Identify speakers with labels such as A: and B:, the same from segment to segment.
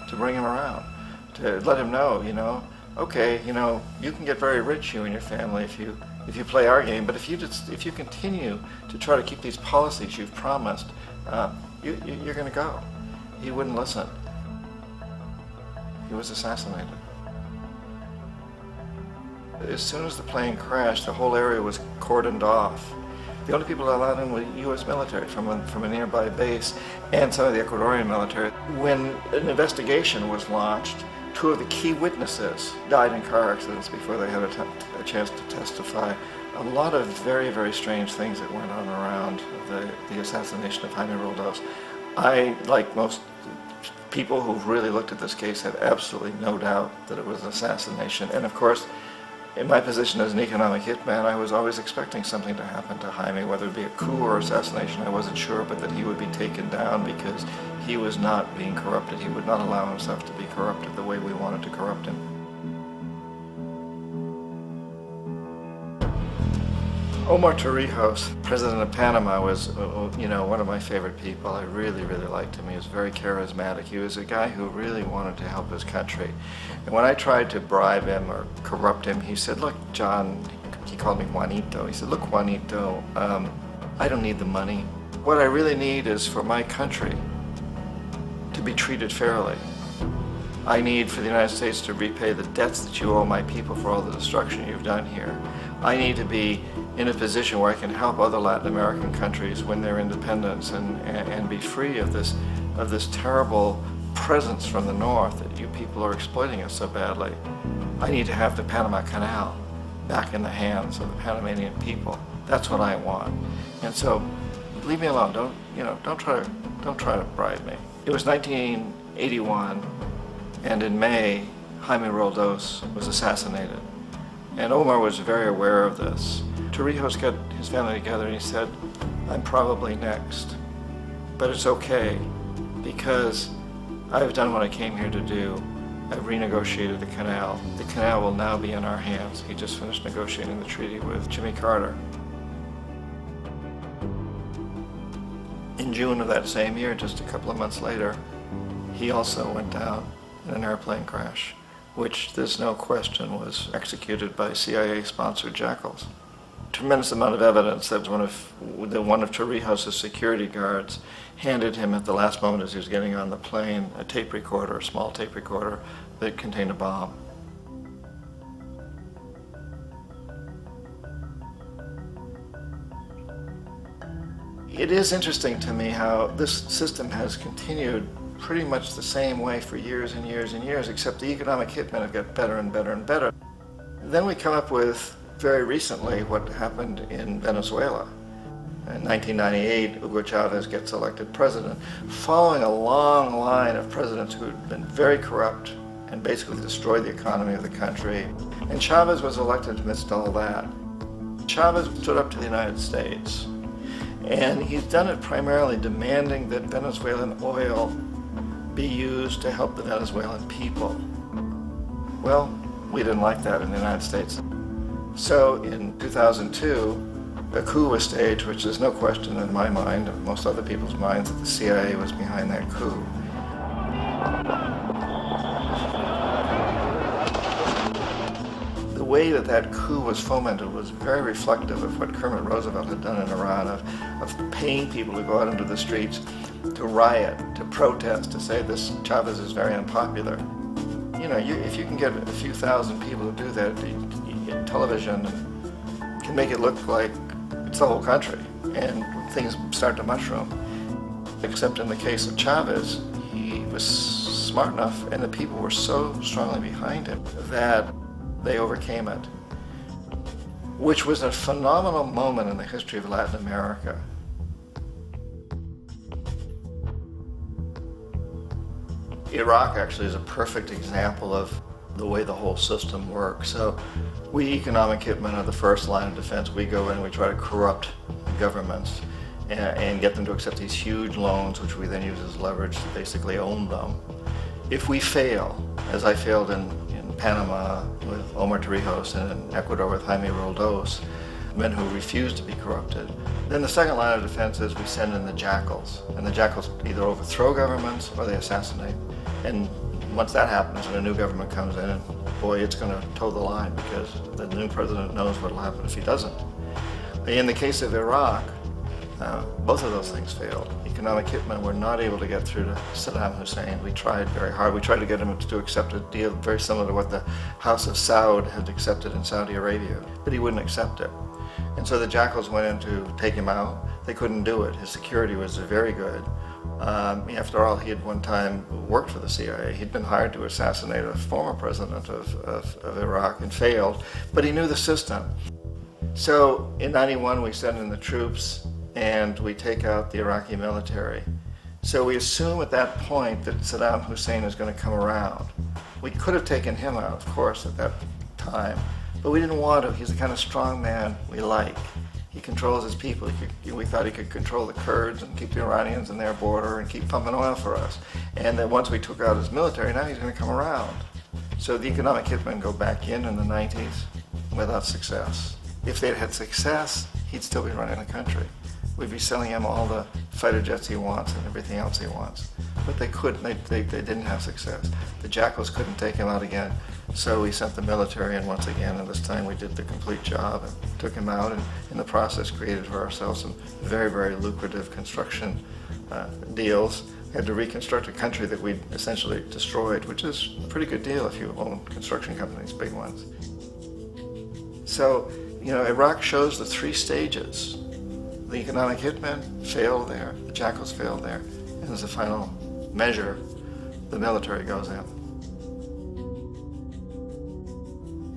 A: to bring him around, to let him know, okay, you can get very rich, you and your family, if you play our game, but if you continue to try to keep these policies you've promised, you're going to go. He wouldn't listen. He was assassinated. As soon as the plane crashed, the whole area was cordoned off. The only people allowed in were U.S. military from a nearby base and some of the Ecuadorian military. When an investigation was launched, 2 of the key witnesses died in car accidents before they had a chance to testify. A lot of very, very strange things that went on around the assassination of Jaime Roldos. I, like most people who've really looked at this case, have absolutely no doubt that it was an assassination. And of course, in my position as an economic hitman, I was always expecting something to happen to Jaime, whether it be a coup or assassination, I wasn't sure, but that he would be taken down because he was not being corrupted. He would not allow himself to be corrupted the way we wanted to corrupt him. Omar Torrijos, president of Panama, was one of my favorite people. I really, really liked him. He was very charismatic. He was a guy who really wanted to help his country. And when I tried to bribe him or corrupt him, he said, look, John, he called me Juanito. He said, look, Juanito, I don't need the money. What I really need is for my country to be treated fairly. I need for the United States to repay the debts that you owe my people for all the destruction you've done here. I need to be in a position where I can help other Latin American countries win their independence and be free of this terrible presence from the north that you people are exploiting us so badly. I need to have the Panama Canal back in the hands of the Panamanian people. That's what I want. And so, leave me alone. Don't try to bribe me. It was 1981, and in May, Jaime Roldos was assassinated. And Omar was very aware of this. Torrijos got his family together and he said, I'm probably next, but it's okay because I've done what I came here to do. I've renegotiated the canal. The canal will now be in our hands. He just finished negotiating the treaty with Jimmy Carter. In June of that same year, just a couple of months later, he also went down in an airplane crash, which there's no question was executed by CIA-sponsored jackals. Tremendous amount of evidence that one of Torrijos' security guards handed him at the last moment as he was getting on the plane a tape recorder, a small tape recorder that contained a bomb. It is interesting to me how this system has continued pretty much the same way for years and years and years, except the economic hitmen have got better and better and better. Then we come up with, very recently, what happened in Venezuela. In 1998, Hugo Chavez gets elected president, following a long line of presidents who had been very corrupt and basically destroyed the economy of the country. And Chavez was elected amidst all that. Chavez stood up to the United States, and he's done it primarily demanding that Venezuelan oil be used to help the Venezuelan people. Well, we didn't like that in the United States. So in 2002, a coup was staged, which there's no question in my mind, and most other people's minds, that the CIA was behind that coup. The way that coup was fomented was very reflective of what Kermit Roosevelt had done in Iran, of paying people to go out into the streets to riot, to protest, to say this Chavez is very unpopular. If you can get a few thousand people to do that, television can make it look like it's the whole country, and things start to mushroom. Except in the case of Chavez, he was smart enough, and the people were so strongly behind him that they overcame it, which was a phenomenal moment in the history of Latin America. Iraq actually is a perfect example of the way the whole system works. So we economic hitmen are the first line of defense. We go in and we try to corrupt governments and get them to accept these huge loans, which we then use as leverage to basically own them. If we fail, as I failed in Panama with Omar Torrijos and in Ecuador with Jaime Roldos, men who refuse to be corrupted, then the second line of defense is we send in the jackals. And the jackals either overthrow governments or they assassinate. And once that happens and a new government comes in, and boy, it's going to toe the line because the new president knows what will happen if he doesn't. In the case of Iraq, both of those things failed. Economic hitmen were not able to get through to Saddam Hussein. We tried very hard. We tried to get him to accept a deal very similar to what the House of Saud had accepted in Saudi Arabia, but he wouldn't accept it. And so the jackals went in to take him out. They couldn't do it. His security was very good. After all, he had one time worked for the CIA. He'd been hired to assassinate a former president of Iraq and failed, but he knew the system. So in '91, we send in the troops and we take out the Iraqi military. So we assume at that point that Saddam Hussein is going to come around. We could have taken him out, of course, at that time, but we didn't want to. He's the kind of strong man we like. He controls his people. We thought he could control the Kurds and keep the Iranians in their border and keep pumping oil for us. And that once we took out his military, now he's going to come around. So the economic hitmen go back in the 90s without success. If they'd had success, he'd still be running the country. We'd be selling him all the fighter jets he wants and everything else he wants. But they couldn't, they didn't have success. The jackals couldn't take him out again, so we sent the military in once again, and this time we did the complete job and took him out, and in the process created for ourselves some very, very lucrative construction deals. We had to reconstruct a country that we'd essentially destroyed, which is a pretty good deal if you own construction companies, big ones. So, you know, Iraq shows the three stages. The economic hitmen failed there, the jackals failed there, and as a final measure, the military goes in.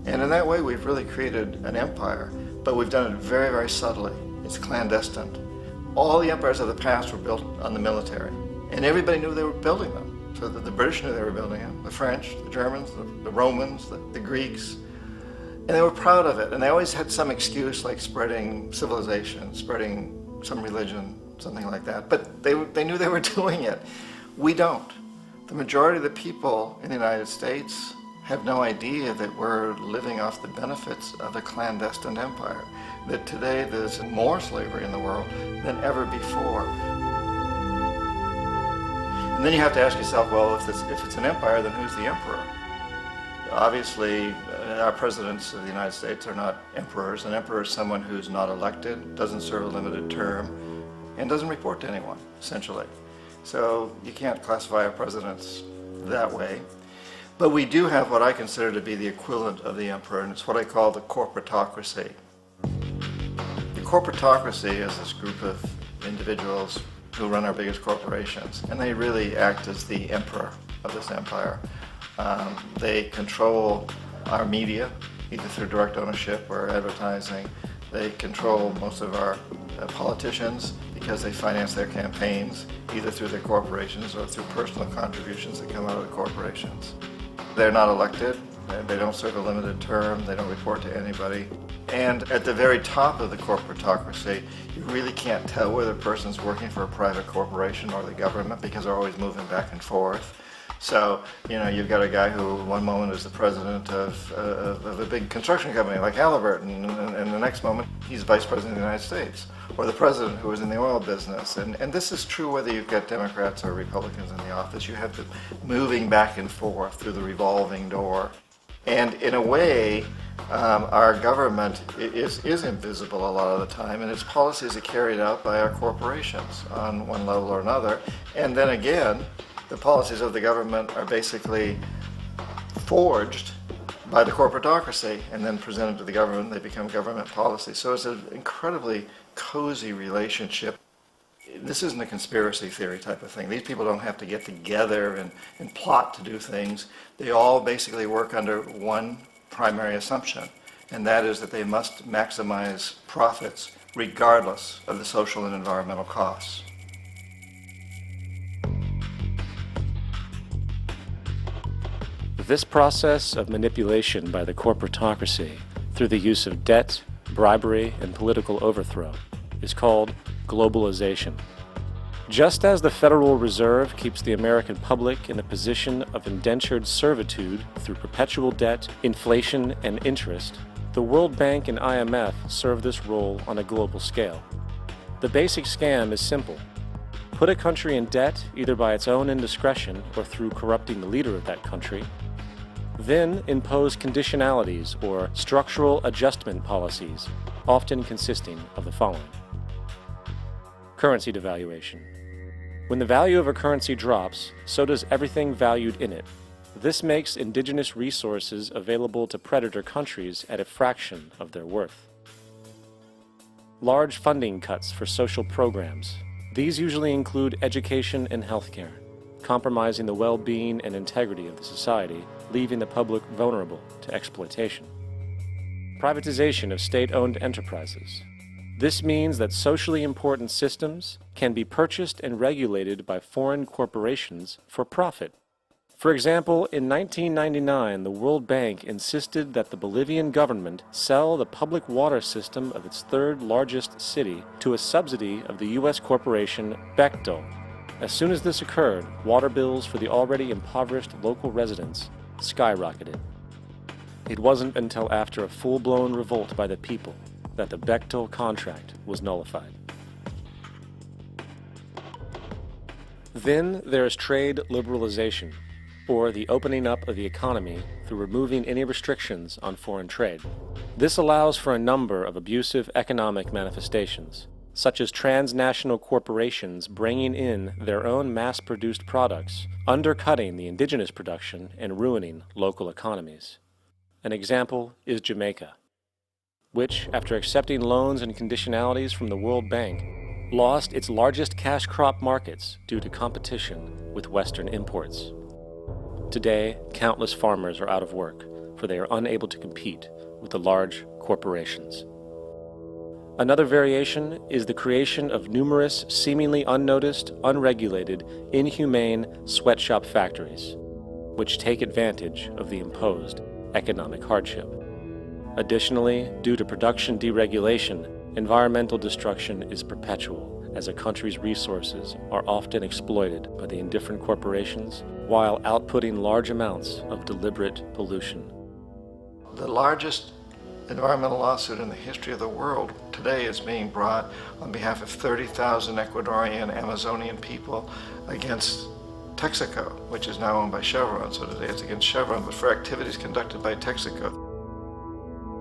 A: And in that way, we've really created an empire, but we've done it very, very subtly. It's clandestine. All the empires of the past were built on the military, and everybody knew they were building them. So the British knew they were building them, the French, the Germans, the Romans, the Greeks. And they were proud of it, and they always had some excuse like spreading civilization, spreading some religion, something like that. But they knew they were doing it. We don't. The majority of the people in the United States have no idea that we're living off the benefits of a clandestine empire, that today there's more slavery in the world than ever before. And then you have to ask yourself, well, if it's an empire, then who's the emperor? Obviously, our presidents of the United States are not emperors. An emperor is someone who's not elected, doesn't serve a limited term, and doesn't report to anyone, essentially. So you can't classify our presidents that way. But we do have what I consider to be the equivalent of the emperor, and it's what I call the corporatocracy. The corporatocracy is this group of individuals who run our biggest corporations, and they really act as the emperor of this empire. They control our media, either through direct ownership or advertising. They control most of our politicians because they finance their campaigns, either through their corporations or through personal contributions that come out of the corporations. They're not elected, they don't serve a limited term, they don't report to anybody. And at the very top of the corporatocracy, you really can't tell whether a person's working for a private corporation or the government because they're always moving back and forth. So, you know, you've got a guy who one moment is the president of a big construction company like Halliburton, and the next moment he's vice president of the United States, or the president who is in the oil business. And this is true whether you've got Democrats or Republicans in the office. You have to moving back and forth through the revolving door. And in a way, our government is invisible a lot of the time, and its policies are carried out by our corporations on one level or another. And then again, the policies of the government are basically forged by the corporatocracy and then presented to the government. They become government policy. So it's an incredibly cozy relationship. This isn't a conspiracy theory type of thing. These people don't have to get together and plot to do things. They all basically work under one primary assumption, and that is that they must maximize profits regardless of the social and environmental costs.
B: This process of manipulation by the corporatocracy through the use of debt, bribery, and political overthrow is called globalization. Just as the Federal Reserve keeps the American public in a position of indentured servitude through perpetual debt, inflation, and interest, the World Bank and IMF serve this role on a global scale. The basic scam is simple. put a country in debt either by its own indiscretion or through corrupting the leader of that country, then impose conditionalities or structural adjustment policies, often consisting of the following. Currency devaluation. When the value of a currency drops, so does everything valued in it. This makes indigenous resources available to predator countries at a fraction of their worth. Large funding cuts for social programs. These usually include education and healthcare, compromising the well-being and integrity of the society, leaving the public vulnerable to exploitation. Privatization of state-owned enterprises. This means that socially important systems can be purchased and regulated by foreign corporations for profit. For example, in 1999, the World Bank insisted that the Bolivian government sell the public water system of its third largest city to a subsidy of the U.S. corporation Bechtel. As soon as this occurred, water bills for the already impoverished local residents skyrocketed. It wasn't until after a full-blown revolt by the people that the Bechtel contract was nullified. Then there is trade liberalization, or the opening up of the economy through removing any restrictions on foreign trade. This allows for a number of abusive economic manifestations, such as transnational corporations bringing in their own mass-produced products, undercutting the indigenous production and ruining local economies. An example is Jamaica, which, after accepting loans and conditionalities from the World Bank, lost its largest cash crop markets due to competition with Western imports. Today, countless farmers are out of work, for they are unable to compete with the large corporations. Another variation is the creation of numerous seemingly unnoticed, unregulated, inhumane sweatshop factories, which take advantage of the imposed economic hardship. Additionally, due to production deregulation, environmental destruction is perpetual, as a country's resources are often exploited by the indifferent corporations while outputting large amounts of deliberate pollution.
A: The largest environmental lawsuit in the history of the world today is being brought on behalf of 30,000 Ecuadorian Amazonian people against Texaco, which is now owned by Chevron. So today it's against Chevron, but for activities conducted by Texaco.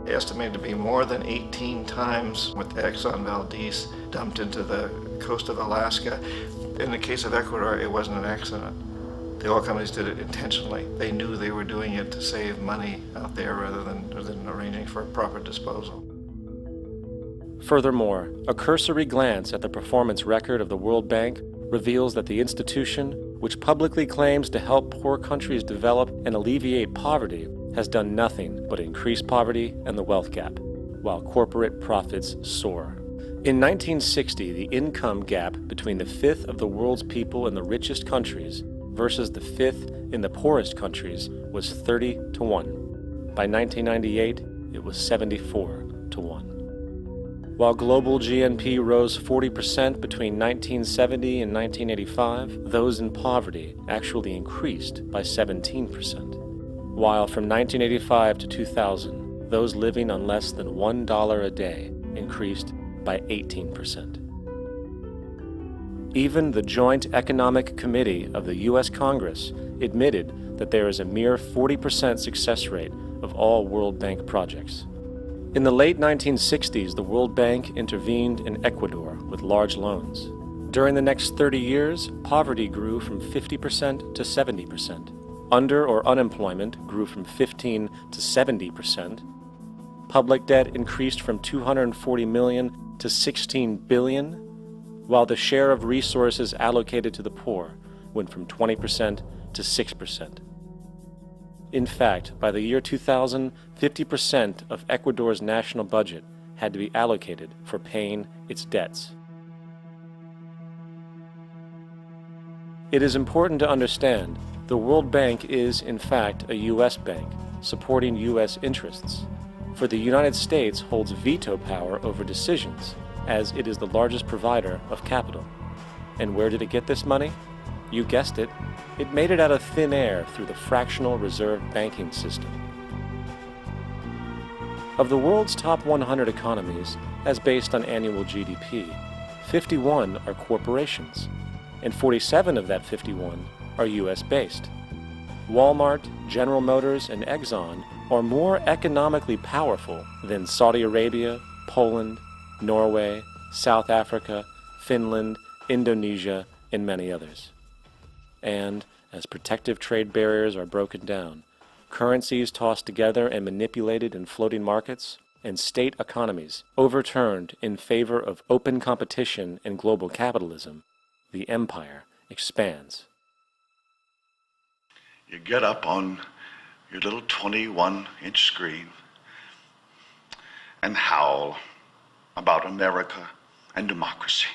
A: Estimated to be more than 18 times what the Exxon Valdez dumped into the coast of Alaska. In the case of Ecuador, it wasn't an accident. The oil companies did it intentionally. They knew they were doing it to save money out there rather than arranging for proper disposal.
B: Furthermore, a cursory glance at the performance record of the World Bank reveals that the institution, which publicly claims to help poor countries develop and alleviate poverty, has done nothing but increase poverty and the wealth gap, while corporate profits soar. In 1960, the income gap between the fifth of the world's people in the richest countries versus the fifth in the poorest countries was 30 to 1. By 1998, it was 74 to 1. While global GNP rose 40% between 1970 and 1985, those in poverty actually increased by 17%. While from 1985 to 2000, those living on less than $1 a day increased by 18%. Even the Joint Economic Committee of the U.S. Congress admitted that there is a mere 40% success rate of all World Bank projects. In the late 1960s, the World Bank intervened in Ecuador with large loans. During the next 30 years, poverty grew from 50% to 70%. Under or unemployment grew from 15 to 70%. Public debt increased from 240 million to 16 billion, while the share of resources allocated to the poor went from 20% to 6%. In fact, by the year 2000, 50% of Ecuador's national budget had to be allocated for paying its debts. It is important to understand the World Bank is, in fact, a U.S. bank, supporting U.S. interests. For the United States holds veto power over decisions, as it is the largest provider of capital. And where did it get this money? You guessed it, it made it out of thin air through the fractional reserve banking system. Of the world's top 100 economies, as based on annual GDP, 51 are corporations. and 47 of that 51 are US-based. Walmart, General Motors, and Exxon are more economically powerful than Saudi Arabia, Poland, Norway, South Africa, Finland, Indonesia, and many others. And as protective trade barriers are broken down, currencies tossed together and manipulated in floating markets, and state economies overturned in favor of open competition and global capitalism, the empire expands.
C: You get up on your little 21-inch screen and howl about America and democracy.